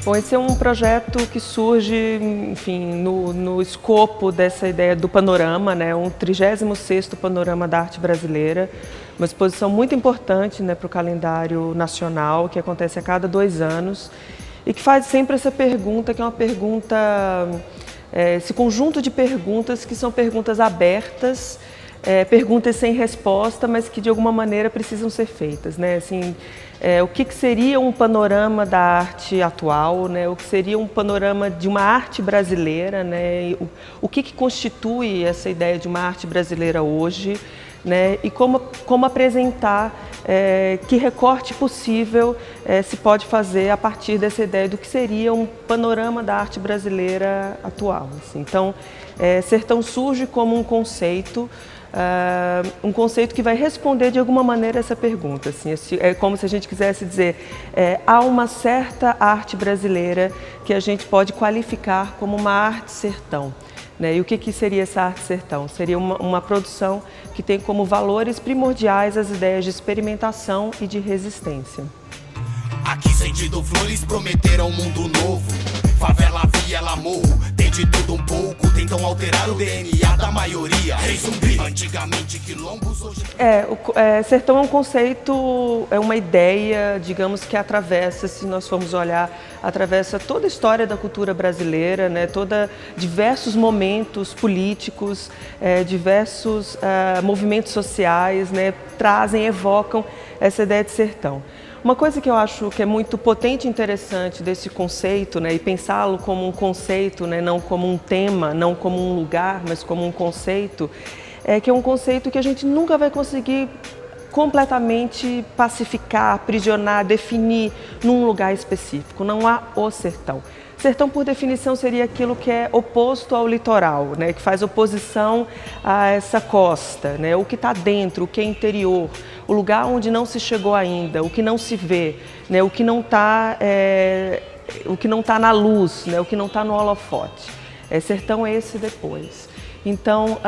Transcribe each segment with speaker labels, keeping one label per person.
Speaker 1: Bom, esse é um projeto que surge, enfim, no escopo dessa ideia do panorama, né, um 36º Panorama da Arte Brasileira, uma exposição muito importante, né, para o calendário nacional, que acontece a cada 2 anos, e que faz sempre essa pergunta, que é uma pergunta, esse conjunto de perguntas que são perguntas abertas, perguntas sem resposta, mas que de alguma maneira precisam ser feitas, né? Assim, o que seria um panorama da arte atual, né? O que seria um panorama de uma arte brasileira, né? O que constitui essa ideia de uma arte brasileira hoje, né? E como apresentar, que recorte possível se pode fazer a partir dessa ideia do que seria um panorama da arte brasileira atual. Assim. Então, Sertão surge como um conceito que vai responder de alguma maneira essa pergunta. Assim, é como se a gente quisesse dizer, há uma certa arte brasileira que a gente pode qualificar como uma arte sertão. Né? E o que seria essa arte sertão? Seria uma produção que tem como valores primordiais as ideias de experimentação e de resistência.
Speaker 2: Aqui sentido flores prometeram um mundo novo. Favela, viela, morro, tem de tudo um pouco. Tentam alterar o DNA da maioria. Rei zumbi, antigamente quilombos, hoje...
Speaker 1: Sertão é um conceito, é uma ideia, digamos, que atravessa, se nós formos olhar, atravessa toda a história da cultura brasileira, né? Diversos momentos políticos, diversos movimentos sociais, né? Evocam essa ideia de sertão. Uma coisa que eu acho que é muito potente e interessante desse conceito, né, e pensá-lo como um conceito, né, não como um tema, não como um lugar, mas como um conceito, é que é um conceito que a gente nunca vai conseguir completamente pacificar, aprisionar, definir num lugar específico. Não há o sertão. Sertão, por definição, seria aquilo que é oposto ao litoral, né? Que faz oposição a essa costa, né? O que está dentro, o que é interior, o lugar onde não se chegou ainda, o que não se vê, né? O que não está na luz, né? O que não está no holofote. Sertão é esse depois. Então,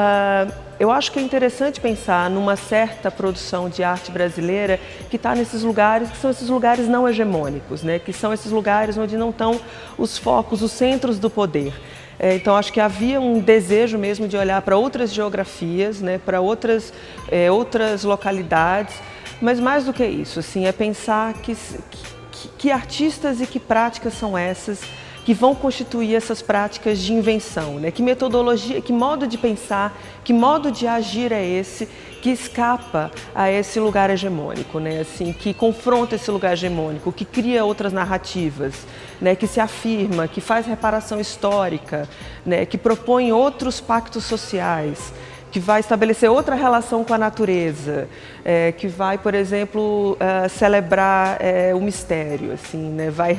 Speaker 1: eu acho que é interessante pensar numa certa produção de arte brasileira que está nesses lugares, que são esses lugares não hegemônicos, né? Que são esses lugares onde não estão os focos, os centros do poder. Então, acho que havia um desejo mesmo de olhar para outras geografias, né? Para outras localidades, mas mais do que isso, assim, é pensar que artistas e que práticas são essas que vão constituir essas práticas de invenção, né? Que metodologia, que modo de pensar, que modo de agir é esse que escapa a esse lugar hegemônico, né? Assim, que confronta esse lugar hegemônico, que cria outras narrativas, né? Que se afirma, que faz reparação histórica, né? Que propõe outros pactos sociais, que vai estabelecer outra relação com a natureza, que vai, por exemplo, celebrar o mistério, assim, né? vai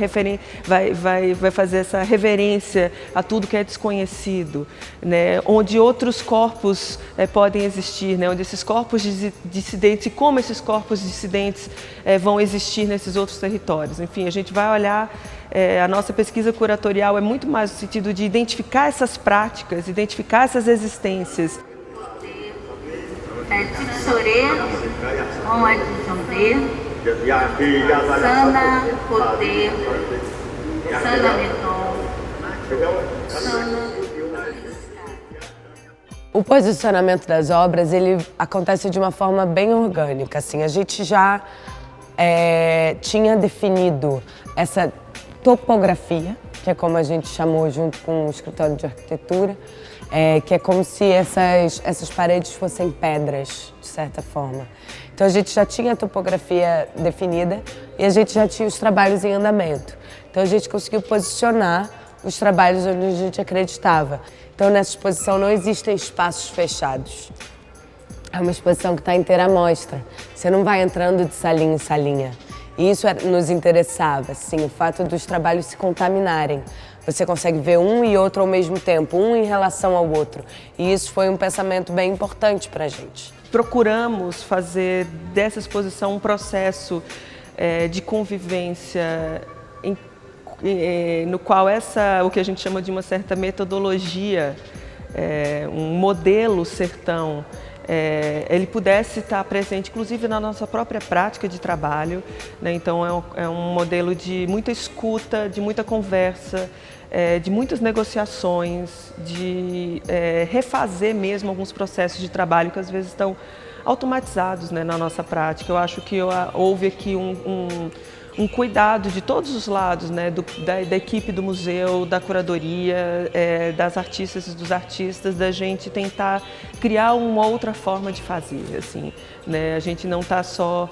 Speaker 1: fazer essa reverência a tudo que é desconhecido, né? Onde outros corpos podem existir, né? Onde esses corpos dissidentes e como esses corpos dissidentes vão existir nesses outros territórios. Enfim, a gente vai olhar, a nossa pesquisa curatorial é muito mais no sentido de identificar essas práticas, identificar essas existências.
Speaker 3: Tixorê, on adjondê, sana, potê, sana meton, sana.
Speaker 4: O posicionamento das obras, ele acontece de uma forma bem orgânica, assim. A gente já tinha definido essa topografia, que é como a gente chamou junto com o escritório de arquitetura, que é como se essas paredes fossem pedras, de certa forma. Então a gente já tinha a topografia definida e a gente já tinha os trabalhos em andamento. Então a gente conseguiu posicionar os trabalhos onde a gente acreditava. Então nessa exposição não existem espaços fechados. É uma exposição que está inteira à mostra. Você não vai entrando de salinha em salinha. E isso nos interessava, assim, o fato dos trabalhos se contaminarem. Você consegue ver um e outro ao mesmo tempo, um em relação ao outro. E isso foi um pensamento bem importante para a gente.
Speaker 1: Procuramos fazer dessa exposição um processo de convivência no qual o que a gente chama de uma certa metodologia um modelo sertão, ele pudesse estar presente, inclusive, na nossa própria prática de trabalho, né? Então, é um modelo de muita escuta, de muita conversa, de muitas negociações, de refazer mesmo alguns processos de trabalho que às vezes estão automatizados, né, na nossa prática. Eu acho que houve aqui um cuidado de todos os lados, né, da equipe do museu, da curadoria, das artistas e dos artistas, da gente tentar criar uma outra forma de fazer, assim, né? A gente não está só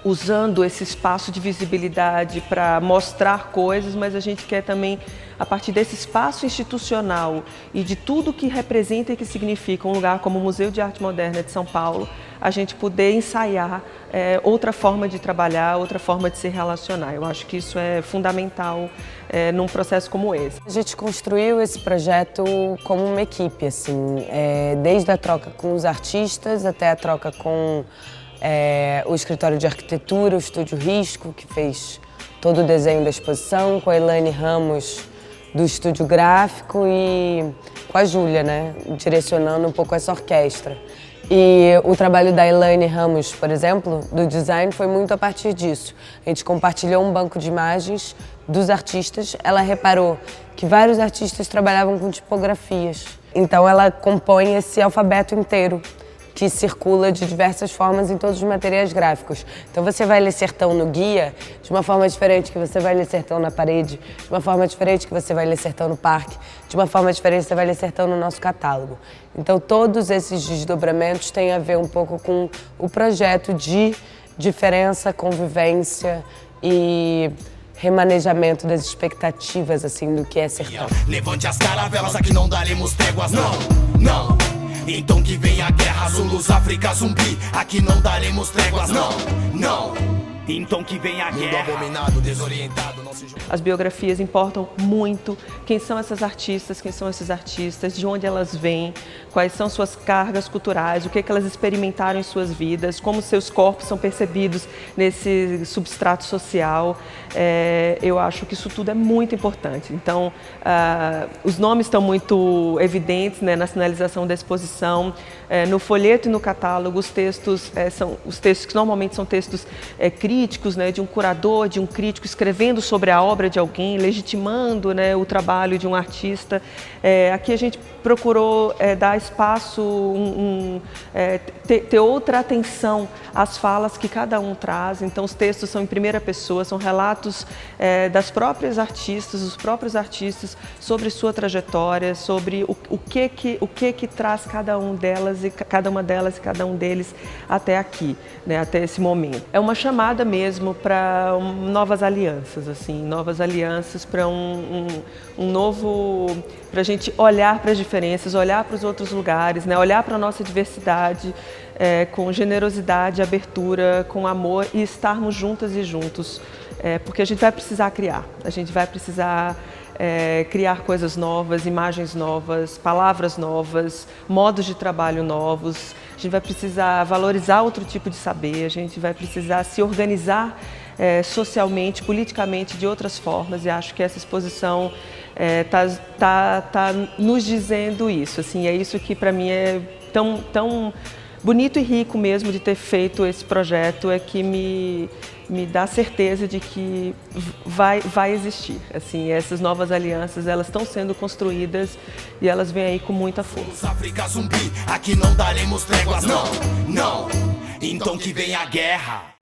Speaker 1: usando esse espaço de visibilidade para mostrar coisas, mas a gente quer também, a partir desse espaço institucional e de tudo que representa e que significa um lugar como o Museu de Arte Moderna de São Paulo, a gente poder ensaiar outra forma de trabalhar, outra forma de se relacionar. Eu acho que isso é fundamental num processo como esse.
Speaker 4: A gente construiu esse projeto como uma equipe, assim, desde a troca com os artistas até a troca com o escritório de arquitetura, o Estúdio Risco, que fez todo o desenho da exposição, com a Elaine Ramos do Estúdio Gráfico e com a Júlia, né, direcionando um pouco essa orquestra. E o trabalho da Elaine Ramos, por exemplo, do design, foi muito a partir disso. A gente compartilhou um banco de imagens dos artistas. Ela reparou que vários artistas trabalhavam com tipografias. Então ela compõe esse alfabeto inteiro, que circula de diversas formas em todos os materiais gráficos. Então você vai ler Sertão no guia de uma forma diferente que você vai ler Sertão na parede, de uma forma diferente que você vai ler Sertão no parque, de uma forma diferente que você vai ler Sertão no nosso catálogo. Então todos esses desdobramentos têm a ver um pouco com o projeto de diferença, convivência e remanejamento das expectativas, assim, do que é sertão.
Speaker 2: Levante as caravelas, aqui não daremos tréguas, não, não. Então que vem a guerra, Zulus, África, zumbi. Aqui não daremos tréguas, não, não. Então que vem a guerra. Mundo abominado, desorientado, não se...
Speaker 1: As biografias importam muito. Quem são essas artistas, quem são esses artistas, de onde elas vêm, quais são suas cargas culturais, o que elas experimentaram em suas vidas, como seus corpos são percebidos nesse substrato social. Eu acho que isso tudo é muito importante. Então, os nomes estão muito evidentes, né, na sinalização da exposição. No folheto e no catálogo, os textos são os textos que normalmente são textos críticos, né, de um curador, de um crítico escrevendo sobre a obra de alguém, legitimando, né, o trabalho de um artista. Aqui a gente procurou dar espaço, ter outra atenção às falas que cada um traz. Então os textos são em primeira pessoa, são relatos das próprias artistas, dos próprios artistas sobre sua trajetória, sobre o que traz cada uma delas e cada um deles até aqui, né, até esse momento. É uma chamada mesmo para novas alianças, assim, novas alianças para um novo, para a gente olhar para as diferenças, olhar para os outros lugares, né, olhar para a nossa diversidade com generosidade, abertura, com amor e estarmos juntas e juntos, porque a gente vai precisar criar, a gente vai precisar criar coisas novas, imagens novas, palavras novas, modos de trabalho novos. A gente vai precisar valorizar outro tipo de saber, a gente vai precisar se organizar socialmente, politicamente, de outras formas, e acho que essa exposição tá nos dizendo isso. Assim, é isso que para mim é tão bonito e rico mesmo de ter feito esse projeto, é que me dá certeza de que vai existir. Assim, essas novas alianças, elas estão sendo construídas e elas vêm aí com muita força.
Speaker 2: África, zumbi, aqui não daremos tréguas, não, não. Então que vem a guerra.